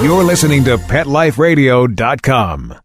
You're listening to PetLifeRadio.com.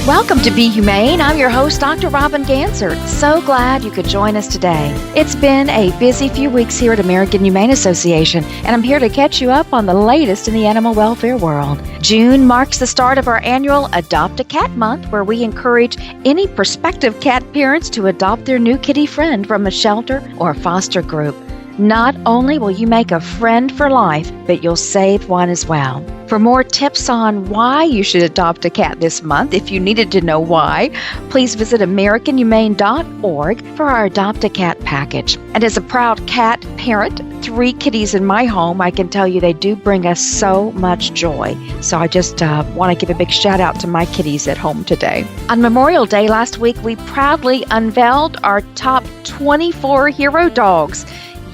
Welcome to Be Humane. I'm your host, Dr. Robin Gansert. So glad you could join us today. It's been a busy few weeks here at American Humane Association, and I'm here to catch you up on the latest in the animal welfare world. June marks the start of our annual Adopt a Cat Month, where we encourage any prospective cat parents to adopt their new kitty friend from a shelter or foster group. Not only will you make a friend for life, but you'll save one as well. For more tips on why you should adopt a cat this month, if you needed to know why, please visit AmericanHumane.org for our Adopt a Cat package. And as a proud cat parent, 3 kitties in my home, I can tell you they do bring us so much joy. So I just want to give a big shout out to my kitties at home today. On Memorial Day last week, we proudly unveiled our top 24 hero dogs.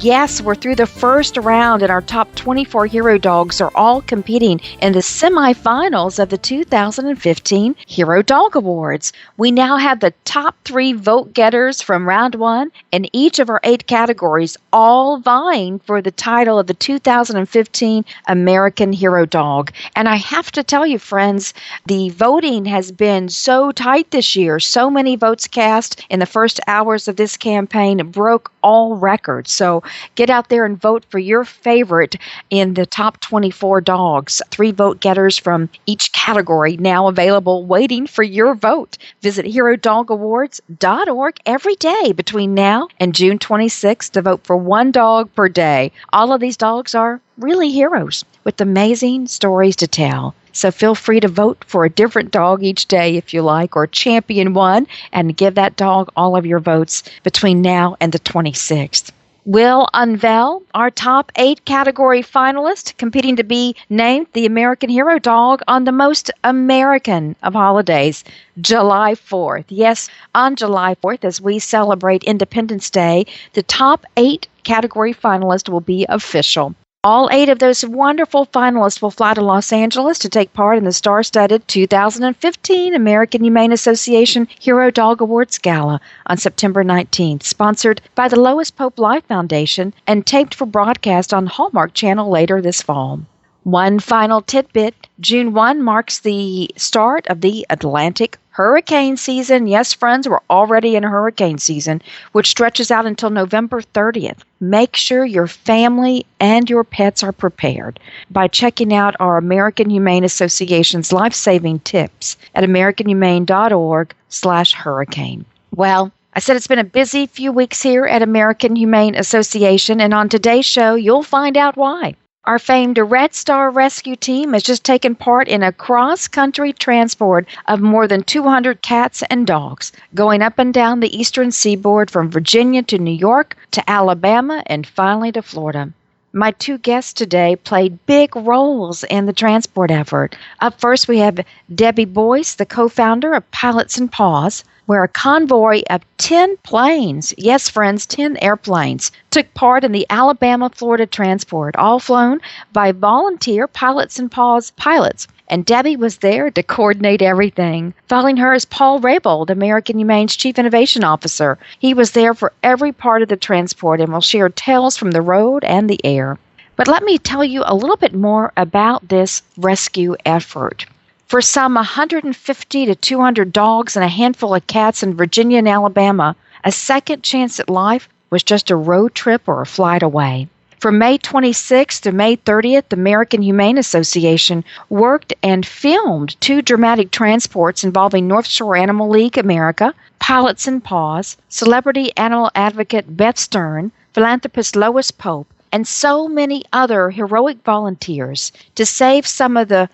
Yes, we're through the first round, and our top 24 hero dogs are all competing in the semifinals of the 2015 Hero Dog Awards. We now have the top 3 vote getters from round 1 in each of our 8 categories, all vying for the title of the 2015 American Hero Dog. And I have to tell you, friends, the voting has been so tight this year. So many votes cast in the first hours of this campaign broke all records. So get out there and vote for your favorite in the top 24 dogs. 3 vote getters from each category now available, waiting for your vote. Visit HeroDogAwards.org every day between now and June 26th to vote for 1 dog per day. All of these dogs are really heroes with amazing stories to tell. So feel free to vote for a different dog each day if you like, or champion one, and give that dog all of your votes between now and the 26th. We'll unveil our top 8 category finalists competing to be named the American Hero Dog on the most American of holidays, July 4th. Yes, on July 4th, as we celebrate Independence Day, the top 8 category finalists will be official. All 8 of those wonderful finalists will fly to Los Angeles to take part in the star-studded 2015 American Humane Association Hero Dog Awards Gala on September 19th, sponsored by the Lois Pope Life Foundation and taped for broadcast on Hallmark Channel later this fall. One final tidbit, June 1 marks the start of the Atlantic hurricane season. Yes, friends, we're already in hurricane season, which stretches out until November 30th. Make sure your family and your pets are prepared by checking out our American Humane Association's life-saving tips at americanhumane.org/hurricane. Well, I said it's been a busy few weeks here at American Humane Association, and on today's show, you'll find out why. Our famed Red Star Rescue Team has just taken part in a cross-country transport of more than 200 cats and dogs, going up and down the eastern seaboard from Virginia to New York to Alabama and finally to Florida. My 2 guests today played big roles in the transport effort. Up first, we have Debi Boies, the co-founder of Pilots N Paws, where a convoy of 10 planes, yes, friends, 10 airplanes, took part in the Alabama-Florida transport, all flown by volunteer Pilots N Paws pilots. And Debi was there to coordinate everything. Following her is Paul Raybould, American Humane's Chief Innovation Officer. He was there for every part of the transport and will share tales from the road and the air. But let me tell you a little bit more about this rescue effort. For some 150 to 200 dogs and a handful of cats in Virginia and Alabama, a second chance at life was just a road trip or a flight away. From May 26th to May 30th, the American Humane Association worked and filmed 2 dramatic transports involving North Shore Animal League America, Pilots N Paws, celebrity animal advocate Beth Stern, philanthropist Lois Pope, and so many other heroic volunteers to save some of the,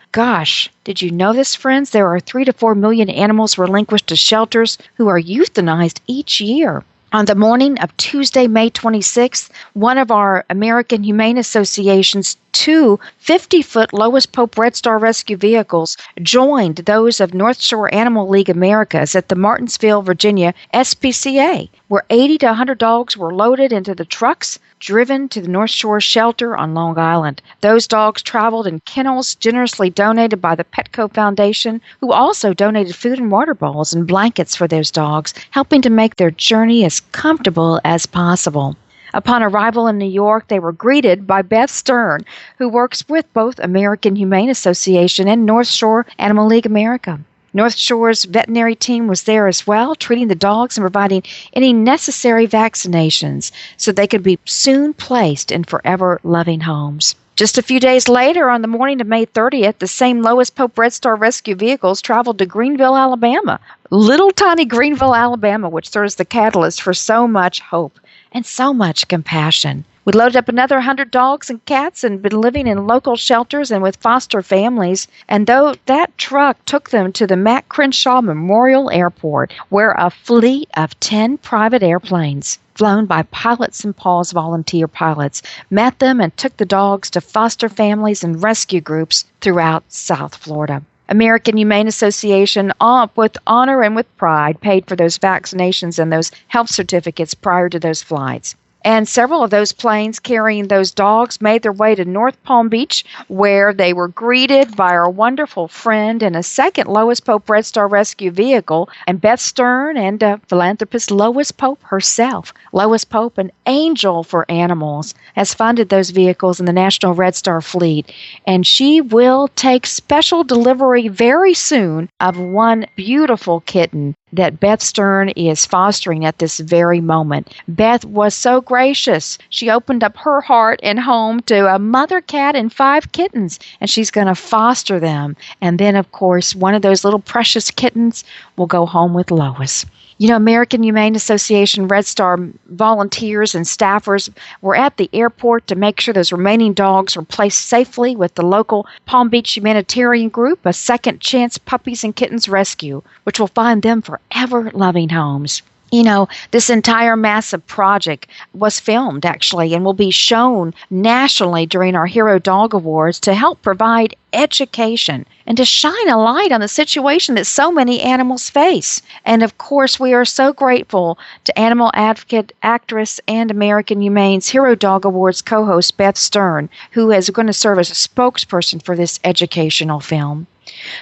did you know this, friends? There are 3 to 4 million animals relinquished to shelters who are euthanized each year. On the morning of Tuesday, May 26th, one of our American Humane Association's 2 50-foot Lois Pope Red Star rescue vehicles joined those of North Shore Animal League Americas at the Martinsville, Virginia SPCA, where 80 to 100 dogs were loaded into the trucks driven to the North Shore shelter on Long Island. Those dogs traveled in kennels generously donated by the Petco Foundation, who also donated food and water bowls and blankets for those dogs, helping to make their journey as comfortable as possible. Upon arrival in New York, they were greeted by Beth Stern, who works with both American Humane Association and North Shore Animal League America. North Shore's veterinary team was there as well, treating the dogs and providing any necessary vaccinations so they could be soon placed in forever loving homes. Just a few days later, on the morning of May 30th, the same Lois Pope Red Star rescue vehicles traveled to Greenville, Alabama. Little tiny Greenville, Alabama, which serves the catalyst for so much hope and so much compassion. We loaded up another 100 dogs and cats and been living in local shelters and with foster families. And though that truck took them to the Mack Crenshaw Memorial Airport, where a fleet of 10 private airplanes flown by Pilots N Paws volunteer pilots met them and took the dogs to foster families and rescue groups throughout South Florida. American Humane Association, with honor and with pride, paid for those vaccinations and those health certificates prior to those flights. And several of those planes carrying those dogs made their way to North Palm Beach, where they were greeted by our wonderful friend and a second Lois Pope Red Star rescue vehicle, and Beth Stern and philanthropist Lois Pope herself. Lois Pope, an angel for animals, has funded those vehicles in the National Red Star Fleet, and she will take special delivery very soon of one beautiful kitten that Beth Stern is fostering at this very moment. Beth was so gracious. She opened up her heart and home to a mother cat and 5 kittens, and she's going to foster them. And then, of course, one of those little precious kittens will go home with Lois. You know, American Humane Association Red Star volunteers and staffers were at the airport to make sure those remaining dogs were placed safely with the local Palm Beach humanitarian group, a Second Chance Puppies and Kittens Rescue, which will find them forever loving homes. You know, this entire massive project was filmed, actually, and will be shown nationally during our Hero Dog Awards to help provide education and to shine a light on the situation that so many animals face. And, of course, we are so grateful to animal advocate, actress, and American Humane's Hero Dog Awards co-host Beth Stern, who is going to serve as a spokesperson for this educational film.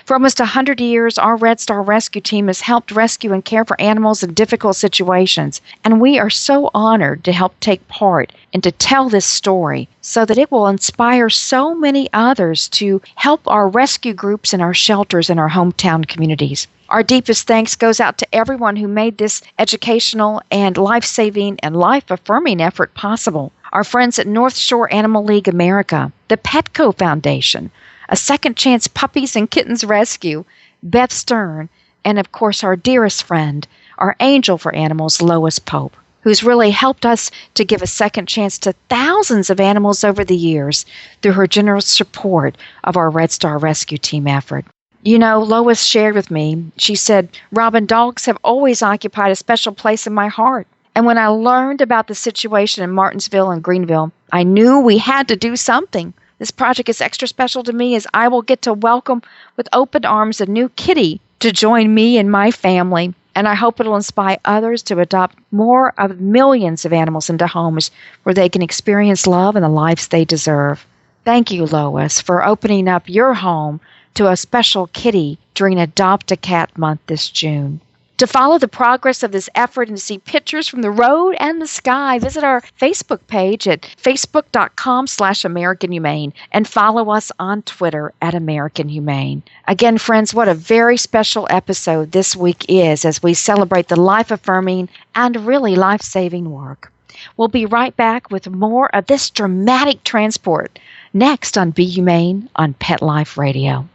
For almost 100 years, our Red Star Rescue Team has helped rescue and care for animals in difficult situations, and we are so honored to help take part and to tell this story so that it will inspire so many others to help our rescue groups and our shelters in our hometown communities. Our deepest thanks goes out to everyone who made this educational and life-saving and life-affirming effort possible. Our friends at North Shore Animal League America, the Petco Foundation, a Second Chance Puppies and Kittens Rescue, Beth Stern, and of course our dearest friend, our angel for animals, Lois Pope, who's really helped us to give a second chance to thousands of animals over the years through her generous support of our Red Star Rescue Team effort. You know, Lois shared with me, she said, "Robin, dogs have always occupied a special place in my heart. And when I learned about the situation in Martinsville and Greenville, I knew we had to do something. This project is extra special to me as I will get to welcome with open arms a new kitty to join me and my family. And I hope it will inspire others to adopt more of millions of animals into homes where they can experience love and the lives they deserve." Thank you, Lois, for opening up your home to a special kitty during Adopt a Cat Month this June. To follow the progress of this effort and to see pictures from the road and the sky, visit our Facebook page at facebook.com/American Humane and follow us on Twitter at American Humane. Again, friends, what a very special episode this week is as we celebrate the life-affirming and really life-saving work. We'll be right back with more of this dramatic transport next on Be Humane on Pet Life Radio.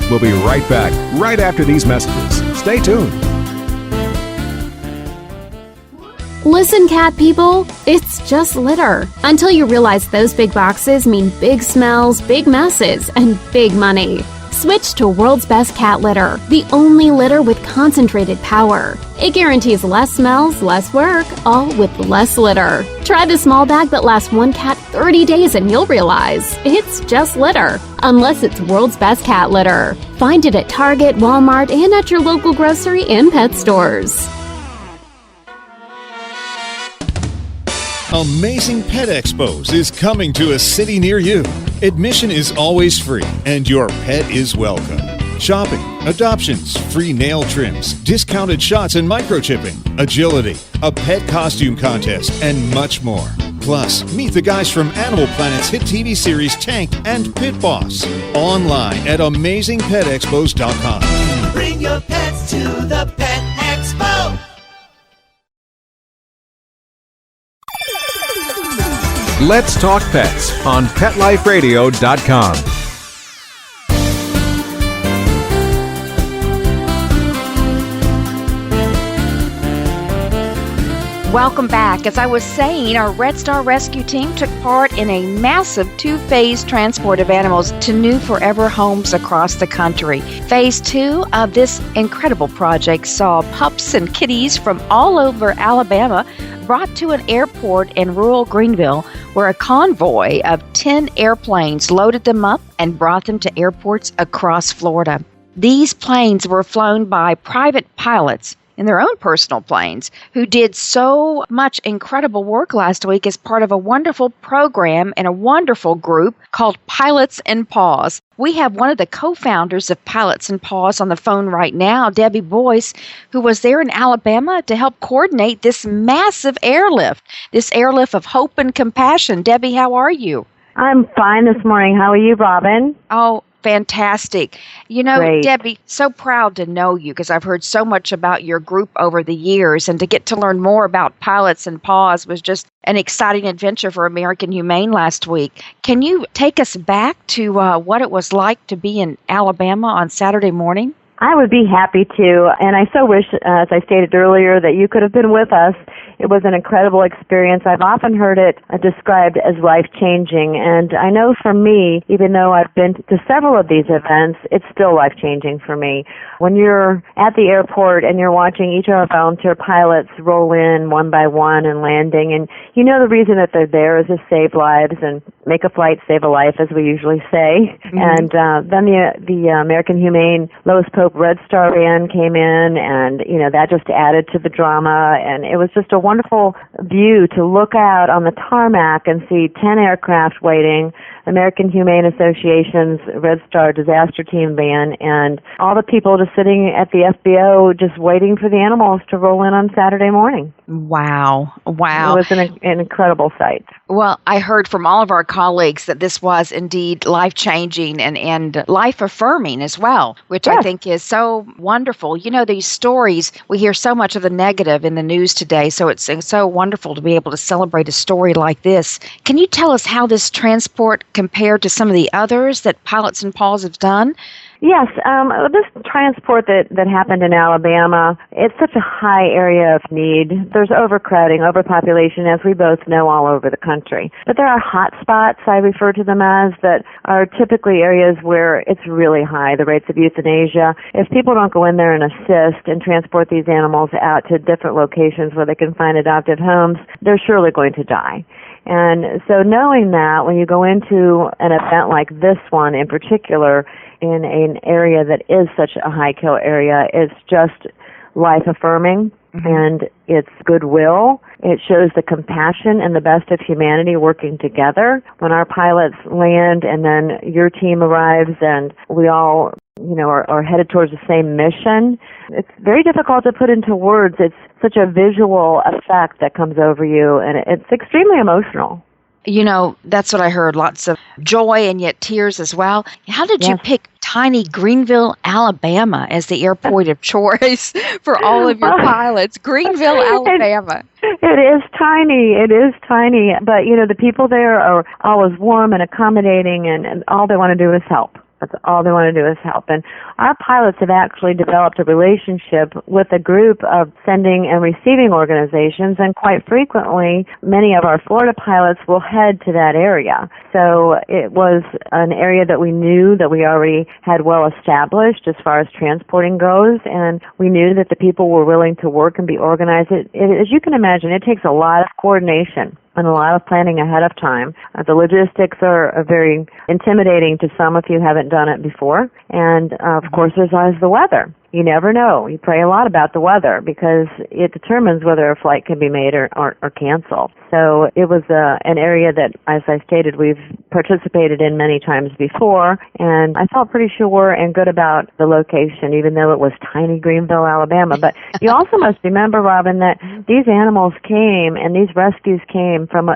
We'll be right back right after these messages. Stay tuned. Listen, cat people, it's just litter. Until you realize those big boxes mean big smells, big messes, and big money. Switch to World's Best Cat Litter, the only litter with concentrated power. It guarantees less smells, less work, all with less litter. Try the small bag that lasts one cat 30 days and you'll realize it's just litter, unless it's World's Best Cat Litter. Find it at Target, Walmart, and at your local grocery and pet stores. Amazing Pet Expos is coming to a city near you. Admission is always free, and your pet is welcome. Shopping, adoptions, free nail trims, discounted shots and microchipping, agility, a pet costume contest, and much more. Plus, meet the guys from Animal Planet's hit TV series Tank and Pit Boss. Online at AmazingPetExpos.com. Bring your pets to the Pet Expo. Let's Talk Pets on PetLifeRadio.com. Welcome back. As I was saying, our Red Star Rescue Team took part in a massive two-phase transport of animals to new forever homes across the country. Phase 2 of this incredible project saw pups and kitties from all over Alabama brought to an airport in rural Greenville, where a convoy of 10 airplanes loaded them up and brought them to airports across Florida. These planes were flown by private pilots in their own personal planes, who did so much incredible work last week as part of a wonderful program and a wonderful group called Pilots N Paws. We have one of the co-founders of Pilots N Paws on the phone right now, Debi Boies, who was there in Alabama to help coordinate this massive airlift of hope and compassion. Debi, how are you? I'm fine this morning. How are you, Robin? Oh, fantastic. You know, Great. Debi, so proud to know you because I've heard so much about your group over the years, and to get to learn more about Pilots N Paws was just an exciting adventure for American Humane last week. Can you take us back to what it was like to be in Alabama on Saturday morning? I would be happy to, and I so wish, as I stated earlier, that you could have been with us. It was an incredible experience. I've often heard it described as life-changing, and I know for me, even though I've been to several of these events, it's still life-changing for me. When you're at the airport and you're watching each of our volunteer pilots roll in one by one and landing, and you know the reason that they're there is to save lives and make a flight save a life, as we usually say. Mm-hmm. And then the American Humane Lois Pope Red Star Band came in, and you know that just added to the drama, and it was just a wonderful view to look out on the tarmac and see 10 aircraft waiting, American Humane Association's Red Star Disaster Team van, and all the people just sitting at the FBO just waiting for the animals to roll in on Saturday morning. Wow. It was an incredible sight. Well, I heard from all of our colleagues that this was indeed life-changing and life-affirming as well, which yes. I think is so wonderful. You know, these stories, we hear so much of the negative in the news today, so it's so wonderful to be able to celebrate a story like this. Can you tell us how this transport compared to some of the others that Pilots N Paws have done? Yes, this transport that happened in Alabama, it's such a high area of need. There's overcrowding, overpopulation, as we both know, all over the country. But there are hot spots, I refer to them as, that are typically areas where it's really high, the rates of euthanasia. If people don't go in there and assist and transport these animals out to different locations where they can find adoptive homes, they're surely going to die. And so knowing that, when you go into an event like this one in particular, in an area that is such a high kill area, it's just life affirming, mm-hmm. and it's goodwill. It shows the compassion and the best of humanity working together. When our pilots land and then your team arrives and we all, you know, are headed towards the same mission, it's very difficult to put into words. It's such a visual effect that comes over you, and it's extremely emotional. You know, that's what I heard, lots of joy and yet tears as well. How did you pick tiny Greenville, Alabama as the airport of choice for all of your pilots? Greenville, Alabama. It is tiny. But, you know, the people there are always warm and accommodating, and all they want to do is help. That's all they want to do is help. And our pilots have actually developed a relationship with a group of sending and receiving organizations, and quite frequently, many of our Florida pilots will head to that area. So it was an area that we knew that we already had well established as far as transporting goes, and we knew that the people were willing to work and be organized. As you can imagine, it takes a lot of coordination and a lot of planning ahead of time. The logistics are very intimidating to some if you haven't done it before. And, of course, there's always the weather. you never know. You pray a lot about the weather because it determines whether a flight can be made or canceled. So it was an area that, as I stated, we've participated in many times before, and I felt pretty sure and good about the location, even though it was tiny Greenville, Alabama. But you also must remember, Robin, that these animals came, and these rescues came from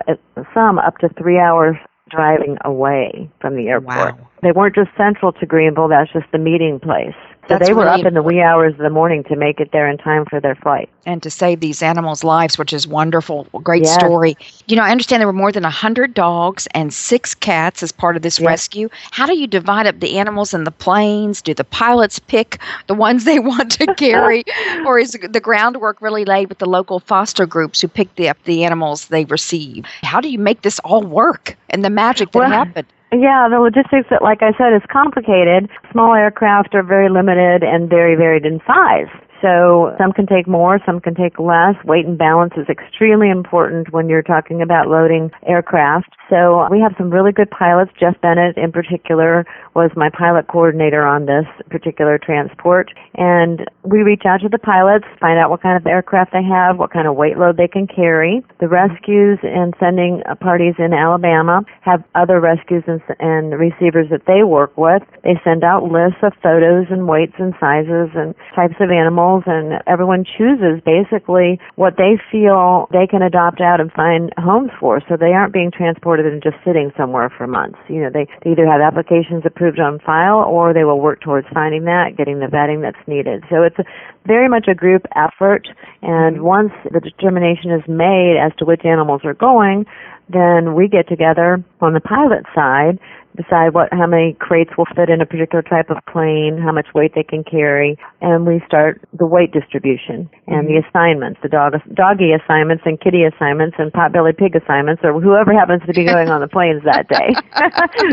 some up to 3 hours driving away from the airport. Wow. They weren't just central to Greenville, that's just the meeting place. So That's they were really up in the wee hours of the morning to make it there in time for their flight. And to save these animals' lives, which is wonderful. Great Yes. story. You know, I understand there were more than 100 dogs and 6 cats as part of this Yes. rescue. How do you divide up the animals in the planes? Do the pilots pick the ones they want to carry? Or is the groundwork really laid with the local foster groups who pick up the animals they receive? How do you make this all work and the magic that happened? Yeah, the logistics, like I said, is complicated. Small aircraft are very limited and very varied in size. So some can take more, some can take less. Weight and balance is extremely important when you're talking about loading aircraft. So we have some really good pilots. Jeff Bennett, in particular, was my pilot coordinator on this particular transport. And we reach out to the pilots, find out what kind of aircraft they have, what kind of weight load they can carry. The rescues and sending parties in Alabama have other rescues and receivers that they work with. They send out lists of photos and weights and sizes and types of animals, and everyone chooses basically what they feel they can adopt out and find homes for, so they aren't being transported and just sitting somewhere for months. You know, they either have applications approved on file or they will work towards finding that, getting the vetting that's needed. So it's very much a group effort, and once the determination is made as to which animals are going, then we get together on the pilot side, decide how many crates will fit in a particular type of plane, how much weight they can carry, and we start the weight distribution and the assignments, the doggy assignments and kitty assignments and potbelly pig assignments, or whoever happens to be going on the planes that day.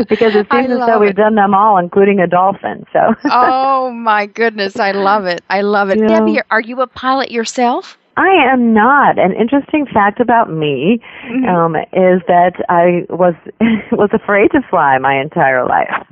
Because it seems as though we've done them all, including a dolphin. So. Oh, my goodness. I love it. I love it. Yeah. Debbie, are you a pilot yourself? I am not. An interesting fact about me is that I was afraid to fly my entire life.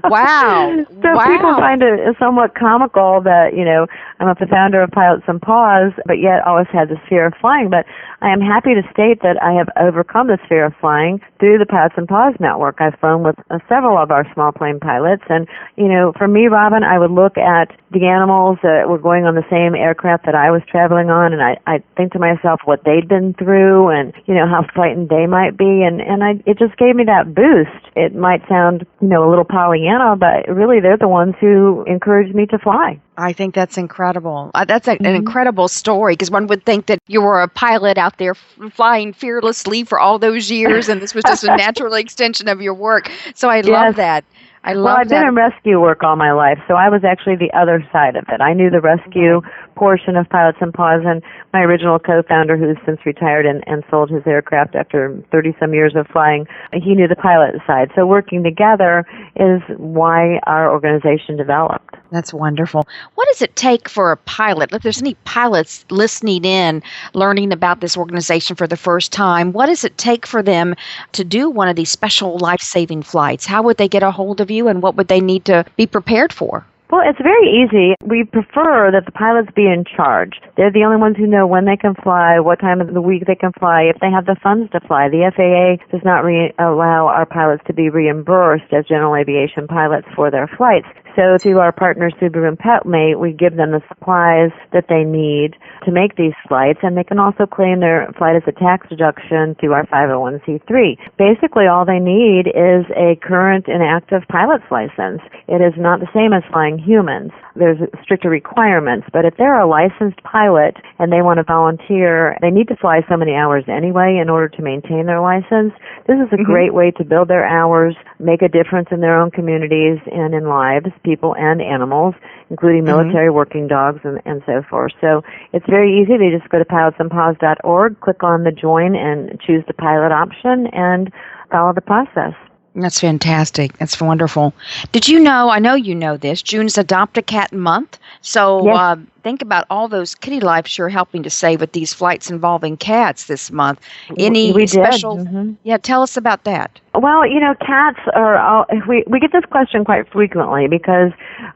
Wow. So people find it somewhat comical that, you know, I'm the founder of Pilots N Paws, but yet always had this fear of flying. But I am happy to state that I have overcome this fear of flying through the Pilots N Paws network. I've flown with several of our small plane pilots. And, you know, for me, Robin, I would look at the animals that were going on the same aircraft that I was traveling on, and I think to myself what they'd been through and, you know, how frightened they might be. And it just gave me that boost. It might sound, you know, a little Pollyanna, but really they're the ones who encouraged me to fly. I think that's incredible. That's an incredible story, because one would think that you were a pilot out there flying fearlessly for all those years, and this was just a natural extension of your work. So I love that. Well, I've been in rescue work all my life, so I was actually the other side of it. I knew the rescue portion of Pilots N Paws, and my original co-founder, who's since retired and sold his aircraft after 30-some years of flying, he knew the pilot side. So working together is why our organization developed. That's wonderful. What does it take for a pilot? If there's any pilots listening in, learning about this organization for the first time, what does it take for them to do one of these special life-saving flights? How would they get a hold of you, and what would they need to be prepared for? Well, it's very easy. We prefer that the pilots be in charge. They're the only ones who know when they can fly, what time of the week they can fly, if they have the funds to fly. The FAA does not allow our pilots to be reimbursed as general aviation pilots for their flights. So through our partner Subaru and PetMate, we give them the supplies that they need to make these flights, and they can also claim their flight as a tax deduction through our 501c3. Basically, all they need is a current and active pilot's license. It is not the same as flying humans. There's stricter requirements, but if they're a licensed pilot and they want to volunteer, they need to fly so many hours anyway in order to maintain their license. This is a great way to build their hours, make a difference in their own communities and in lives, people and animals, including military working dogs and so forth. So it's very easy. They just go to pilotsanpaws.org, click on the join and choose the pilot option and follow the process. That's fantastic. That's wonderful. Did you know, I know you know this, June's Adopt a Cat Month. So Yes. think about all those kitty lives you're helping to save with these flights involving cats this month. Any we special? did. Mm-hmm. Yeah, tell us about that. Well, cats are, we get this question quite frequently because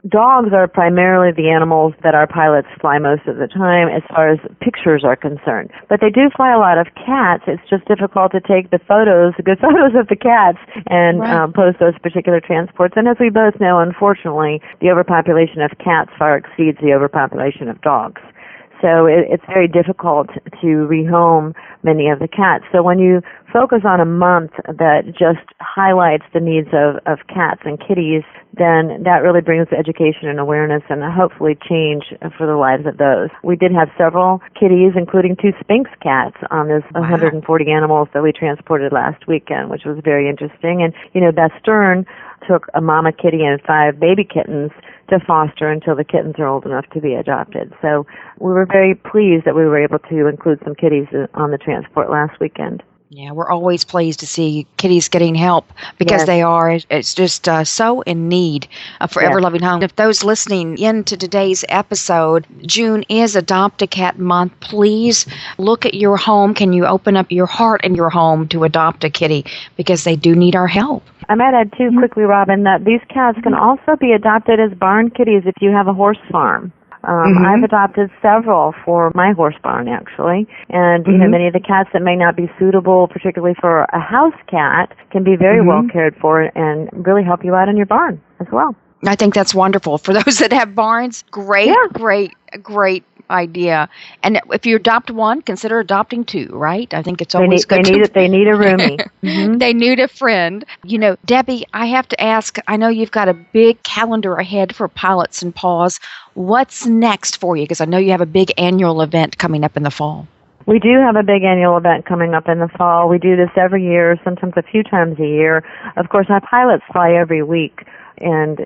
dogs are primarily the animals that our pilots fly most of the time as far as pictures are concerned. But they do fly a lot of cats. It's just difficult to take the good photos of the cats and post those particular transports. And as we both know, unfortunately, the overpopulation of cats far exceeds the overpopulation of dogs. So it's very difficult to rehome many of the cats. So when you focus on a month that just highlights the needs of cats and kitties, then that really brings education and awareness and hopefully change for the lives of those. We did have several kitties, including 2 Sphinx cats on this 140 animals that we transported last weekend, which was very interesting. And, Beth Stern took a mama kitty and 5 baby kittens to foster until the kittens are old enough to be adopted. So we were very pleased that we were able to include some kitties on the transport last weekend. Yeah, we're always pleased to see kitties getting help because they are. It's just so in need of Forever Loving Home. If those listening into today's episode, June is Adopt a Cat Month. Please look at your home. Can you open up your heart and your home to adopt a kitty because they do need our help? I might add too quickly, Robin, that these cats can also be adopted as barn kitties if you have a horse farm. I've adopted several for my horse barn, actually. And, many of the cats that may not be suitable, particularly for a house cat, can be very well cared for and really help you out in your barn as well. I think that's wonderful. For those that have barns, great idea. And if you adopt one, consider adopting 2, right? I think it's always good. They need a roomie. They need a friend. Debbie, I have to ask, I know you've got a big calendar ahead for Pilots N Paws. What's next for you? Because I know you have a big annual event coming up in the fall. We do have a big annual event coming up in the fall. We do this every year, sometimes a few times a year. Of course, our pilots fly every week. And,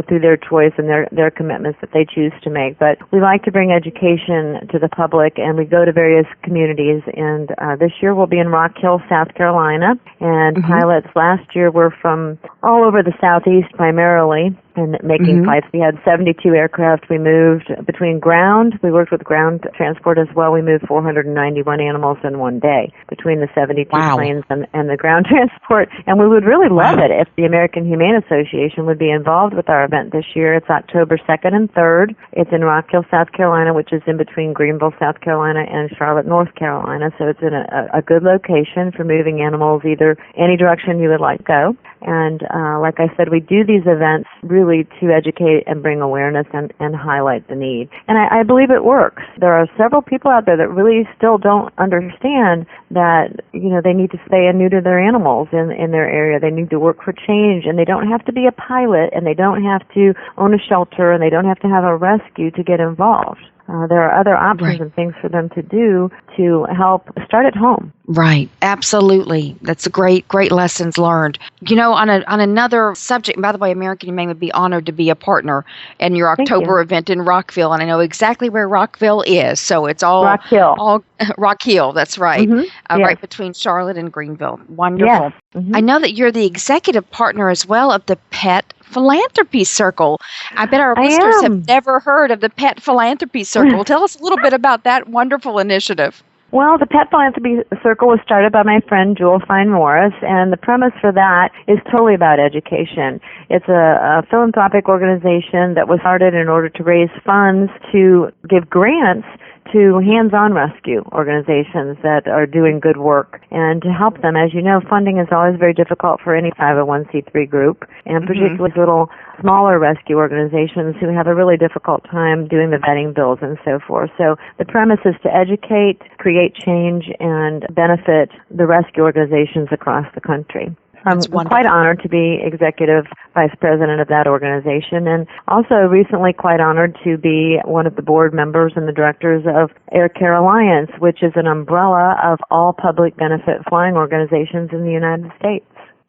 through their choice and their commitments that they choose to make. But we like to bring education to the public, and we go to various communities. And this year we'll be in Rock Hill, South Carolina. And pilots last year were from all over the Southeast primarily. And making flights. We had 72 aircraft. We moved between ground. We worked with ground transport as well. We moved 491 animals in one day between the 72 planes and the ground transport. And we would really love it if the American Humane Association would be involved with our event this year. It's October 2nd and 3rd. It's in Rock Hill, South Carolina, which is in between Greenville, South Carolina, and Charlotte, North Carolina. So it's in a good location for moving animals either any direction you would like to go. And like I said, we do these events really to educate and bring awareness and highlight the need. And I believe it works. There are several people out there that really still don't understand that, they need to spay and neuter their animals in their area. They need to work for change, and they don't have to be a pilot, and they don't have to own a shelter, and they don't have to have a rescue to get involved. There are other options and things for them to do to help start at home. Right. Absolutely. That's a great lessons learned. On another subject, and by the way, American Humane would be honored to be a partner in your October event in Rockville. And I know exactly where Rockville is. So it's all Rock Hill. Rock Hill, that's right. Right between Charlotte and Greenville. Wonderful. Yes. I know that you're the executive partner as well of the Pet Philanthropy Circle. I bet our listeners have never heard of the Pet Philanthropy Circle. Tell us a little bit about that wonderful initiative. Well, the Pet Philanthropy Circle was started by my friend Jewel Fine Morris, and the premise for that is totally about education. It's a philanthropic organization that was started in order to raise funds to give grants to hands-on rescue organizations that are doing good work and to help them. As you know, funding is always very difficult for any 501c3 group, and particularly little smaller rescue organizations who have a really difficult time doing the vetting bills and so forth. So the premise is to educate, create change, and benefit the rescue organizations across the country. I'm quite honored to be executive vice president of that organization, and also recently quite honored to be one of the board members and the directors of Air Care Alliance, which is an umbrella of all public benefit flying organizations in the United States.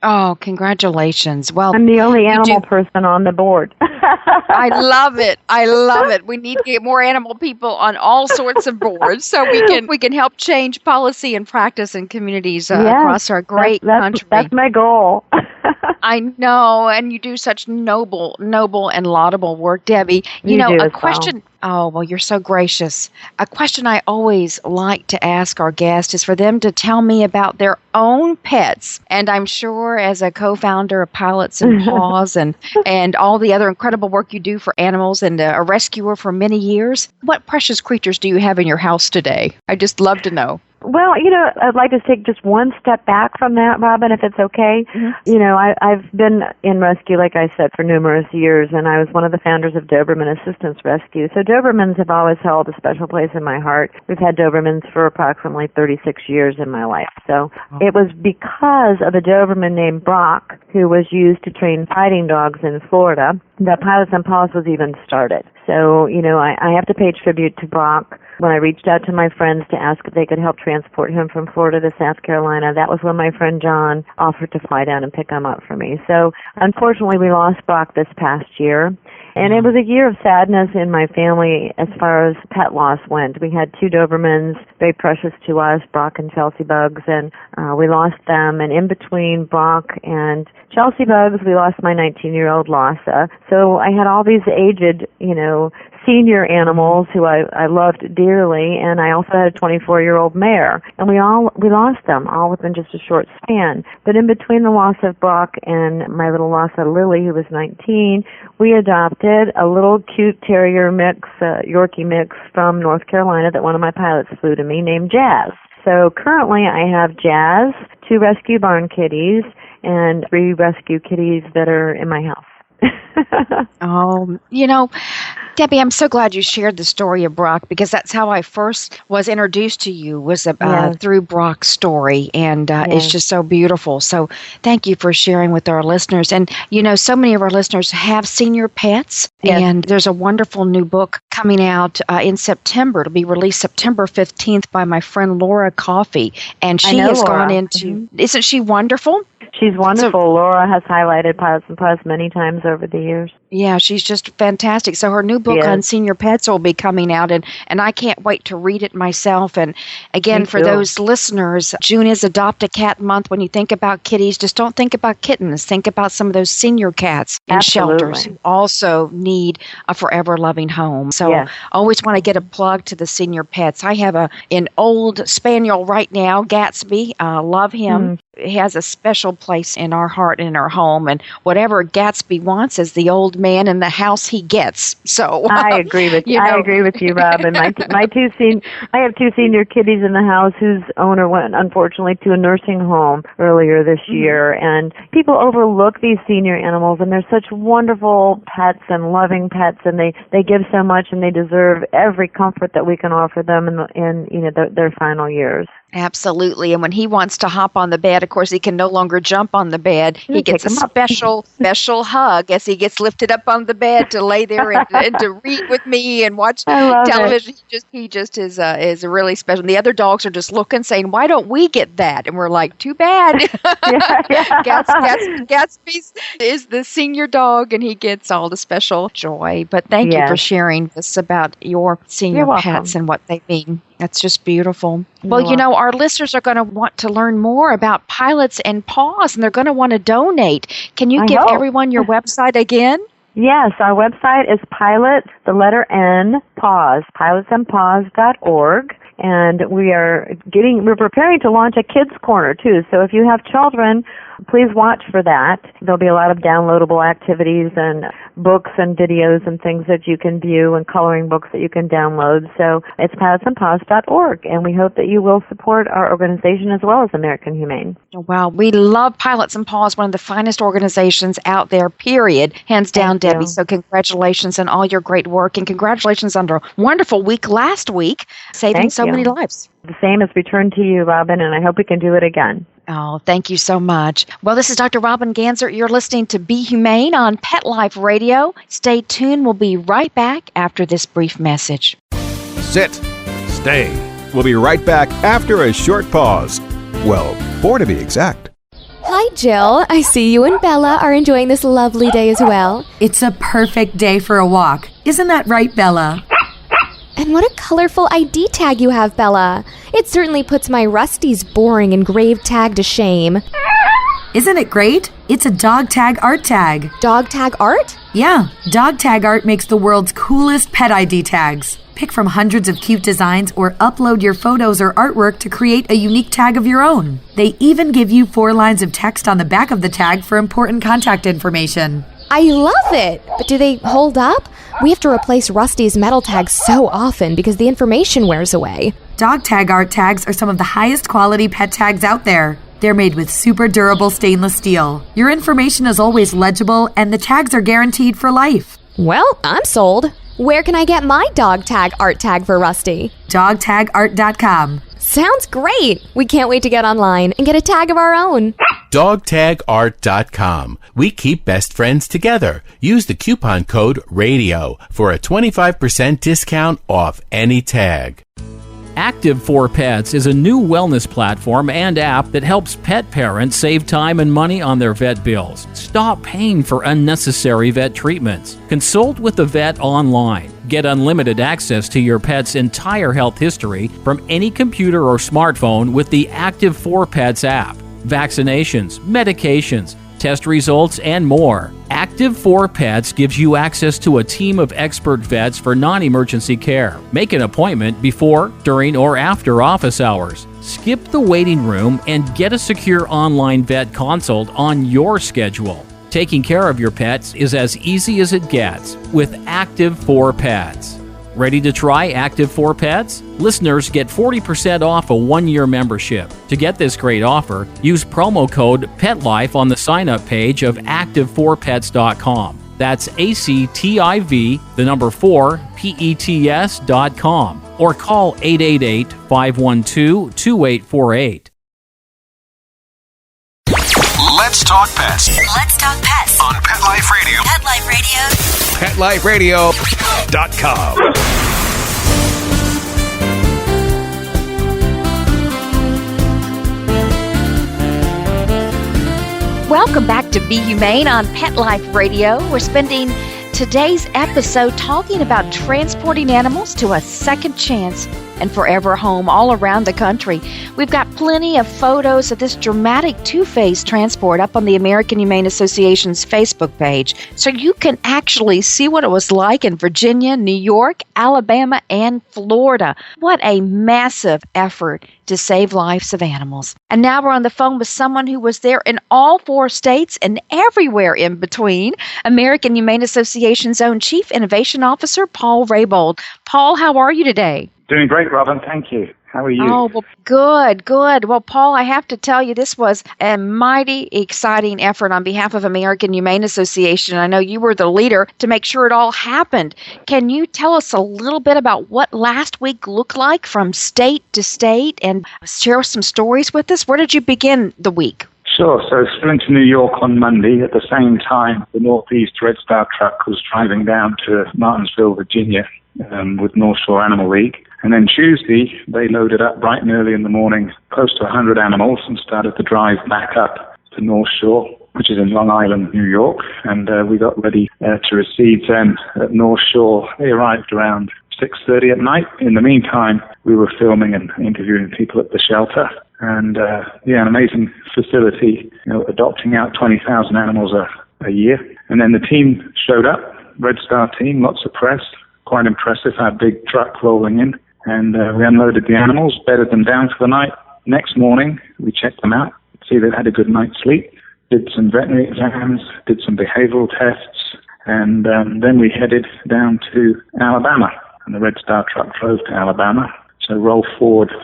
Oh, congratulations. Well, I'm the only animal person on the board. I love it. We need to get more animal people on all sorts of boards so we can help change policy and practice in communities across our great country. That's my goal. I know, and you do such noble and laudable work, Debbie. You do A as question. Oh, well, you're so gracious. A question I always like to ask our guests is for them to tell me about their own pets. And I'm sure as a co-founder of Pilots N Paws and all the other incredible work you do for animals and a rescuer for many years, what precious creatures do you have in your house today? I just love to know. Well, I'd like to take just one step back from that, Robin, if it's okay. Mm-hmm. I've been in rescue, like I said, for numerous years, and I was one of the founders of Doberman Assistance Rescue. So Dobermans have always held a special place in my heart. We've had Dobermans for approximately 36 years in my life. So it was because of a Doberman named Brock, who was used to train fighting dogs in Florida, that Pilots N Paws was even started. So, I have to pay tribute to Brock. When I reached out to my friends to ask if they could help transport him from Florida to South Carolina, that was when my friend John offered to fly down and pick him up for me. So, unfortunately, we lost Brock this past year. And it was a year of sadness in my family as far as pet loss went. We had 2 Dobermans, very precious to us, Brock and Chelsea Bugs, and we lost them. And in between Brock and Chelsea Bugs, we lost my 19-year-old Lhasa. So I had all these aged, senior animals who I loved dearly, and I also had a 24-year-old mare. And we lost them all within just a short span. But in between the loss of Brock and my little Lhasa Lily, who was 19, we adopted a little cute terrier mix, Yorkie mix from North Carolina that one of my pilots flew to me, named Jazz. So currently I have Jazz, 2 rescue barn kitties, and 3 rescue kitties that are in my house. Oh, Debbie, I'm so glad you shared the story of Brock, because that's how I first was introduced to you, was through Brock's story, and it's just so beautiful. So thank you for sharing with our listeners. And, so many of our listeners have senior pets, and there's a wonderful new book coming out in September. It'll be released September 15th by my friend Laura Coffey, and she has gone into, isn't she wonderful? She's wonderful. So, Laura has highlighted Pilots N Paws many times over the years. Yeah, she's just fantastic. So her new book on senior pets will be coming out, and I can't wait to read it myself. And again, for those listeners, June is Adopt a Cat Month. When you think about kitties, just don't think about kittens. Think about some of those senior cats in shelters who also need a forever loving home. So I always want to get a plug to the senior pets. I have an old spaniel right now, Gatsby. Love him. He has a special place in our heart and in our home, and whatever Gatsby wants is the old man in the house he gets. So I agree with you. I agree with you, Robin. I have 2 senior kitties in the house whose owner went, unfortunately, to a nursing home earlier this year. And people overlook these senior animals, and they're such wonderful pets and loving pets, and they give so much, and they deserve every comfort that we can offer them in their final years. Absolutely. And when he wants to hop on the bed, of course, he can no longer jump on the bed. He gets a special hug as he gets lifted up on the bed to lay there and to read with me and watch television. He just is really special. And the other dogs are just looking, saying, "Why don't we get that?" And we're like, "Too bad." Gatsby is the senior dog, and he gets all the special joy. But thank you for sharing this about your senior pets and what they mean. That's just beautiful. Well, our listeners are going to want to learn more about Pilots N Paws, and they're going to want to donate. Can you give everyone your website again? Yes, our website is Pilots, the letter N, Paws, pilotsnpaws.org. And we're preparing to launch a kids corner too. So if you have children, please watch for that. There'll be a lot of downloadable activities and books and videos and things that you can view and coloring books that you can download. So it's pilotsnpaws.org, and we hope that you will support our organization as well as American Humane. Wow, we love Pilots N Paws, one of the finest organizations out there, period. Hands down, Debbie. So congratulations on all your great work, and congratulations on a wonderful week last week, saving so many lives. The same as return to you, Robin, and I hope we can do it again. Oh, thank you so much. Well, this is Dr. Robin Ganser. You're listening to Be Humane on Pet Life Radio. Stay tuned. We'll be right back after this brief message. Sit. Stay. We'll be right back after a short pause. Well, 4 to be exact. Hi, Jill. I see you and Bella are enjoying this lovely day as well. It's a perfect day for a walk. Isn't that right, Bella? And what a colorful ID tag you have, Bella. It certainly puts my Rusty's boring engraved tag to shame. Isn't it great? It's a dog tag art tag. Dog tag art? Yeah, dog tag art makes the world's coolest pet ID tags. Pick from hundreds of cute designs or upload your photos or artwork to create a unique tag of your own. They even give you 4 lines of text on the back of the tag for important contact information. I love it! But do they hold up? We have to replace Rusty's metal tags so often because the information wears away. Dog tag art tags are some of the highest quality pet tags out there. They're made with super durable stainless steel. Your information is always legible and the tags are guaranteed for life. Well, I'm sold. Where can I get my dog tag art tag for Rusty? DogTagArt.com. Sounds great! We can't wait to get online and get a tag of our own. DogTagArt.com. We keep best friends together. Use the coupon code RADIO for a 25% discount off any tag. Active for Pets is a new wellness platform and app that helps pet parents save time and money on their vet bills. Stop paying for unnecessary vet treatments. Consult with the vet online. Get unlimited access to your pet's entire health history from any computer or smartphone with the Active for Pets app. Vaccinations, medications, test results, and more. Active for Pets gives you access to a team of expert vets for non-emergency care. Make an appointment before, during, or after office hours. Skip the waiting room and get a secure online vet consult on your schedule. Taking care of your pets is as easy as it gets with Active for Pets. Ready to try Active for Pets? Listeners get 40% off a 1-year membership. To get this great offer, use promo code PETLIFE on the sign-up page of active4pets.com. That's ACTIV, the number 4, PETS.com. Or call 888-512-2848. Let's talk pets Let's talk pets on Pet Life Radio. Pet Life Radio. PetLifeRadio.com. Welcome back to Be Humane on Pet Life Radio. We're spending today's episode talking about transporting animals to a second chance and forever home all around the country. We've got plenty of photos of this dramatic two-phase transport up on the American Humane Association's Facebook page, so you can actually see what it was like in Virginia, New York, Alabama, and Florida. What a massive effort to save lives of animals. And now we're on the phone with someone who was there in all 4 states and everywhere in between, American Humane Association's own Chief Innovation Officer, Paul Raybould. Paul, how are you today? Doing great, Robin. Thank you. How are you? Oh, well, good. Well, Paul, I have to tell you, this was a mighty exciting effort on behalf of American Humane Association. I know you were the leader to make sure it all happened. Can you tell us a little bit about what last week looked like from state to state and share some stories with us? Where did you begin the week? Sure. So flew into New York on Monday. At the same time, the Northeast Red Star truck was driving down to Martinsville, Virginia, with North Shore Animal League. And then Tuesday, they loaded up bright and early in the morning, close to 100 animals, and started to drive back up to North Shore, which is in Long Island, New York. And we got ready to receive them at North Shore. They arrived around 6:30 at night. In the meantime, we were filming and interviewing people at the shelter. And an amazing facility, adopting out 20,000 animals a year. And then the team showed up, Red Star team, lots of press, quite impressive, our big truck rolling in. And we unloaded the animals, bedded them down for the night. Next morning, we checked them out, see they'd had a good night's sleep, did some veterinary exams, did some behavioral tests, and then we headed down to Alabama. And the Red Star truck drove to Alabama. So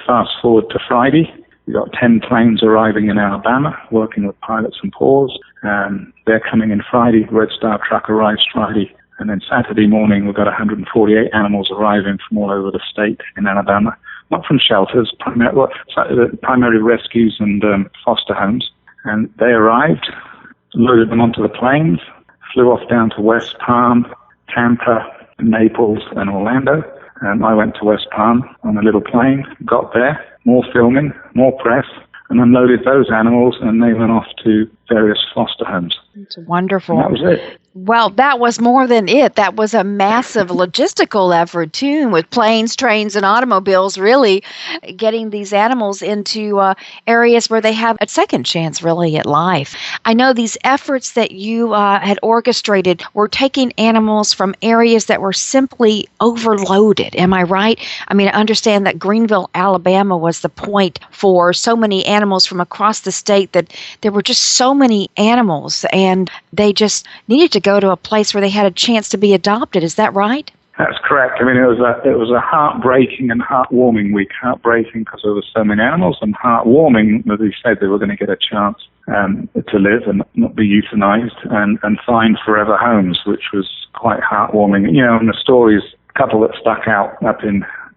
fast forward to Friday. We got 10 planes arriving in Alabama, working with Pilots N Paws. They're coming in Friday. Red Star truck arrives Friday. And then Saturday morning, we've got 148 animals arriving from all over the state in Alabama. Not from shelters, primary rescues and foster homes. And they arrived, loaded them onto the planes, flew off down to West Palm, Tampa, Naples, and Orlando. I went to West Palm on a little plane, got there, more filming, more press, and unloaded those animals, and they went off to various foster homes. It's wonderful. And that was it. Well, that was more than it. That was a massive logistical effort, too, with planes, trains, and automobiles, really getting these animals into areas where they have a second chance, really, at life. I know these efforts that you had orchestrated were taking animals from areas that were simply overloaded. Am I right? I mean, I understand that Greenville, Alabama was the point for so many animals from across the state that there were just so many animals, and they just needed to go to a place where they had a chance to be adopted. Is that right? That's correct. I mean, it was a heartbreaking and heartwarming week. Heartbreaking because there were so many animals, and heartwarming, as they said, they were going to get a chance to live and not be euthanized and find forever homes, which was quite heartwarming. You know, and the stories, a couple that stuck out up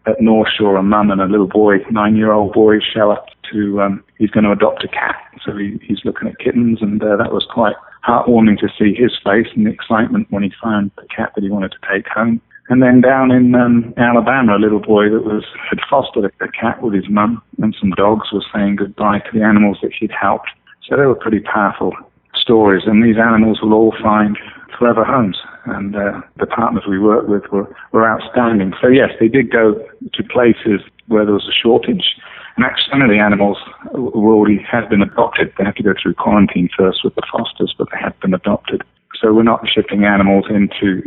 at North Shore, a mum and a little boy, 9-year-old boy, show up to, he's going to adopt a cat. So he's looking at kittens, and that was quite heartwarming to see his face and the excitement when he found the cat that he wanted to take home. And then down in Alabama, a little boy that had fostered a cat with his mum and some dogs was saying goodbye to the animals that he'd helped. So they were pretty powerful stories, and these animals will all find forever homes. And the partners we worked with were outstanding. So yes, they did go to places where there was a shortage. And actually, some of the animals had been adopted. They had to go through quarantine first with the fosters, but they had been adopted. So we're not shipping animals into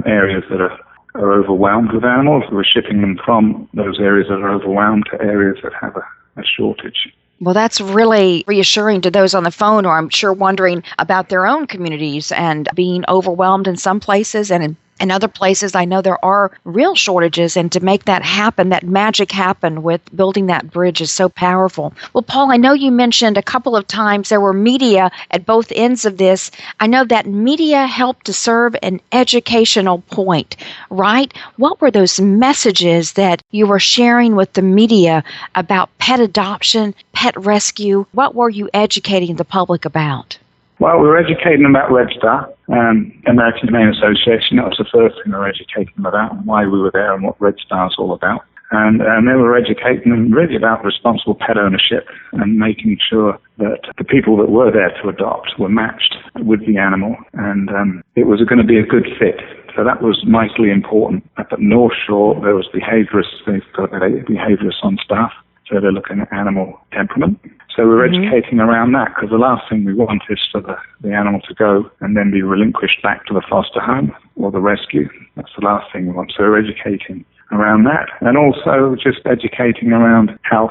areas that are overwhelmed with animals. We're shipping them from those areas that are overwhelmed to areas that have a shortage. Well, that's really reassuring to those on the phone, or I'm sure wondering about their own communities and being overwhelmed in some places, and in other places, I know there are real shortages, and to make that happen, that magic happen with building that bridge is so powerful. Well, Paul, I know you mentioned a couple of times there were media at both ends of this. I know that media helped to serve an educational point, right? What were those messages that you were sharing with the media about pet adoption, pet rescue? What were you educating the public about? Well, we were educating them about Red Star, American Humane Association. That was the first thing we were educating them about, and why we were there and what Red Star is all about. And they were educating them really about responsible pet ownership and making sure that the people that were there to adopt were matched with the animal, and it was going to be a good fit. So that was mightily important. Up at North Shore, there was behaviorists. They've got behaviorists on staff, so they're looking at animal temperament. So we're educating around that, because the last thing we want is for the animal to go and then be relinquished back to the foster home or the rescue. That's the last thing we want. So we're educating around that, and also just educating around health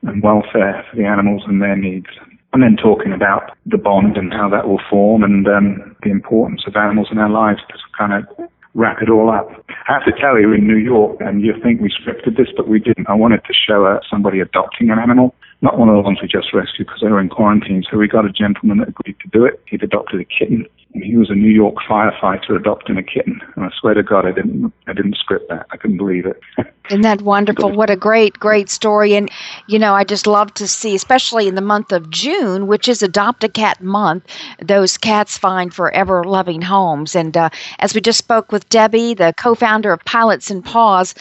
and welfare for the animals and their needs. And then talking about the bond and how that will form, and the importance of animals in our lives to kind of wrap it all up. I have to tell you, in New York, and you think we scripted this, but we didn't. I wanted to show somebody adopting an animal, not one of the ones we just rescued because they were in quarantine. So we got a gentleman that agreed to do it. He'd adopted a kitten, and he was a New York firefighter adopting a kitten. And I swear to God, I didn't script that. I couldn't believe it. Isn't that wonderful? What a great, great story. And, you know, I just love to see, especially in the month of June, which is Adopt a Cat Month, those cats find forever loving homes. And as we just spoke with Debi, the co-founder of Pilots N Paws,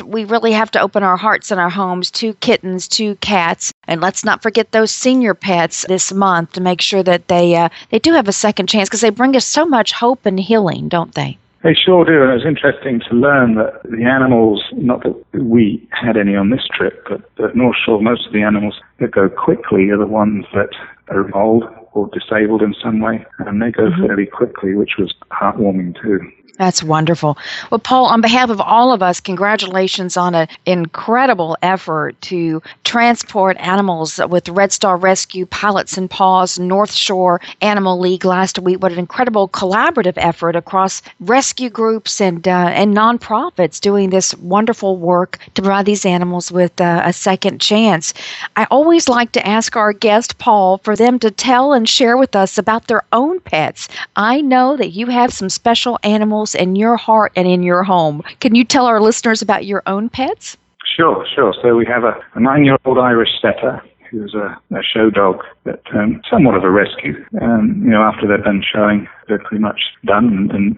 we really have to open our hearts and our homes to kittens, to cats. And let's not forget those senior pets this month to make sure that they do have a second chance, because they bring us so much hope and healing, don't they? They sure do, and it was interesting to learn that the animals, not that we had any on this trip, but at North Shore, most of the animals that go quickly are the ones that are old or disabled in some way, and they go fairly quickly, which was heartwarming too. That's wonderful. Well, Paul, on behalf of all of us, congratulations on an incredible effort to transport animals with Red Star Rescue, Pilots N Paws, North Shore Animal League last week. What an incredible collaborative effort across rescue groups and nonprofits doing this wonderful work to provide these animals with a second chance. I always like to ask our guest, Paul, for them to tell and share with us about their own pets. I know that you have some special animals in your heart and in your home. Can you tell our listeners about your own pets? Sure. So we have a 9-year-old Irish setter who's a show dog that somewhat of a rescue. After they're done showing, they're pretty much done and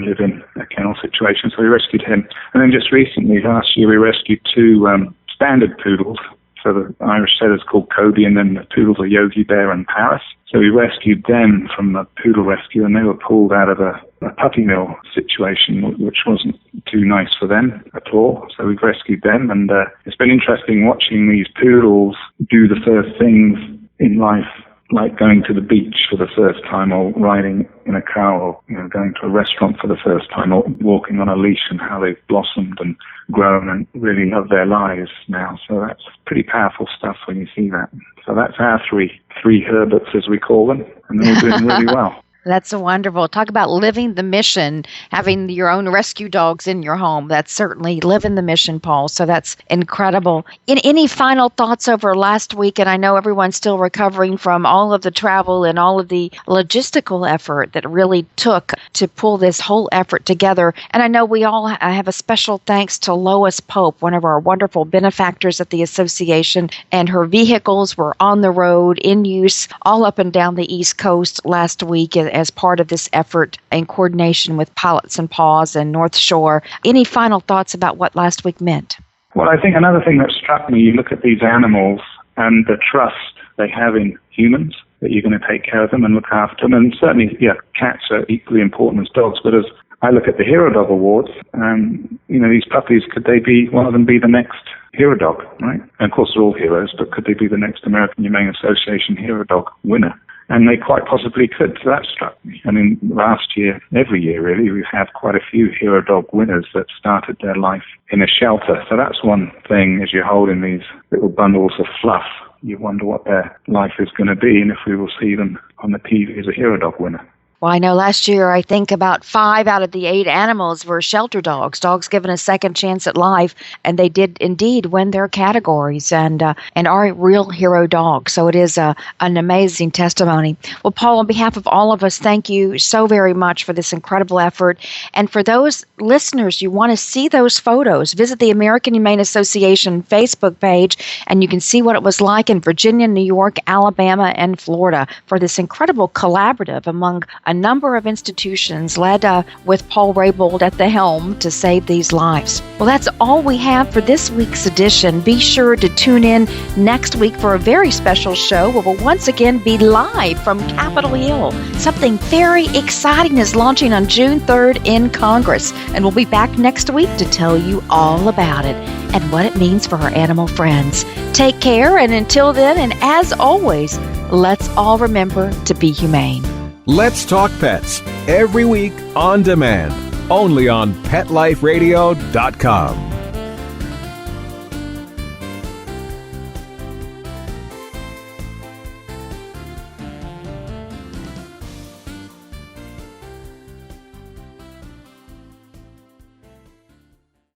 live in a kennel situation. So we rescued him. And then just recently, last year, we rescued 2 standard poodles So the Irish setter's called Kobe, and then the poodles are Yogi Bear and Paris. So we rescued them from the poodle rescue, and they were pulled out of a puppy mill situation, which wasn't too nice for them at all. So we've rescued them, and it's been interesting watching these poodles do the first things in life, like going to the beach for the first time, or riding in a car, or going to a restaurant for the first time, or walking on a leash, and how they've blossomed and grown and really love their lives now. So that's pretty powerful stuff when you see that. So that's our three Herberts, as we call them, and they're all doing really well. That's wonderful. Talk about living the mission, having your own rescue dogs in your home. That's certainly living the mission, Paul. So that's incredible. Any final thoughts over last week? And I know everyone's still recovering from all of the travel and all of the logistical effort that really took to pull this whole effort together. And I know we all have a special thanks to Lois Pope, one of our wonderful benefactors at the association. And her vehicles were on the road, in use, all up and down the East Coast last week as part of this effort in coordination with Pilots N Paws and North Shore. Any final thoughts about what last week meant? Well, I think another thing that struck me, you look at these animals and the trust they have in humans, that you're going to take care of them and look after them. And certainly, cats are equally important as dogs. But as I look at the Hero Dog Awards, these puppies, could they be, one of them be the next hero dog, right? And of course, they're all heroes, but could they be the next American Humane Association Hero Dog winner? And they quite possibly could. So that struck me. I mean, last year, every year really, we've had quite a few hero dog winners that started their life in a shelter. So that's one thing, as you're holding these little bundles of fluff, you wonder what their life is going to be and if we will see them on the TV as a hero dog winner. Well, I know last year, I think about 5 out of the 8 animals were shelter dogs given a second chance at life, and they did indeed win their categories and are real hero dogs. So it is an amazing testimony. Well, Paul, on behalf of all of us, thank you so very much for this incredible effort. And for those listeners, you want to see those photos, visit the American Humane Association Facebook page, and you can see what it was like in Virginia, New York, Alabama, and Florida for this incredible collaborative among a number of institutions led with Paul Raybould at the helm to save these lives. Well, that's all we have for this week's edition. Be sure to tune in next week for a very special show where we'll once again be live from Capitol Hill. Something very exciting is launching on June 3rd in Congress, and we'll be back next week to tell you all about it and what it means for our animal friends. Take care, and until then, and as always, let's all remember to be humane. Let's Talk Pets, every week on demand, only on PetLifeRadio.com.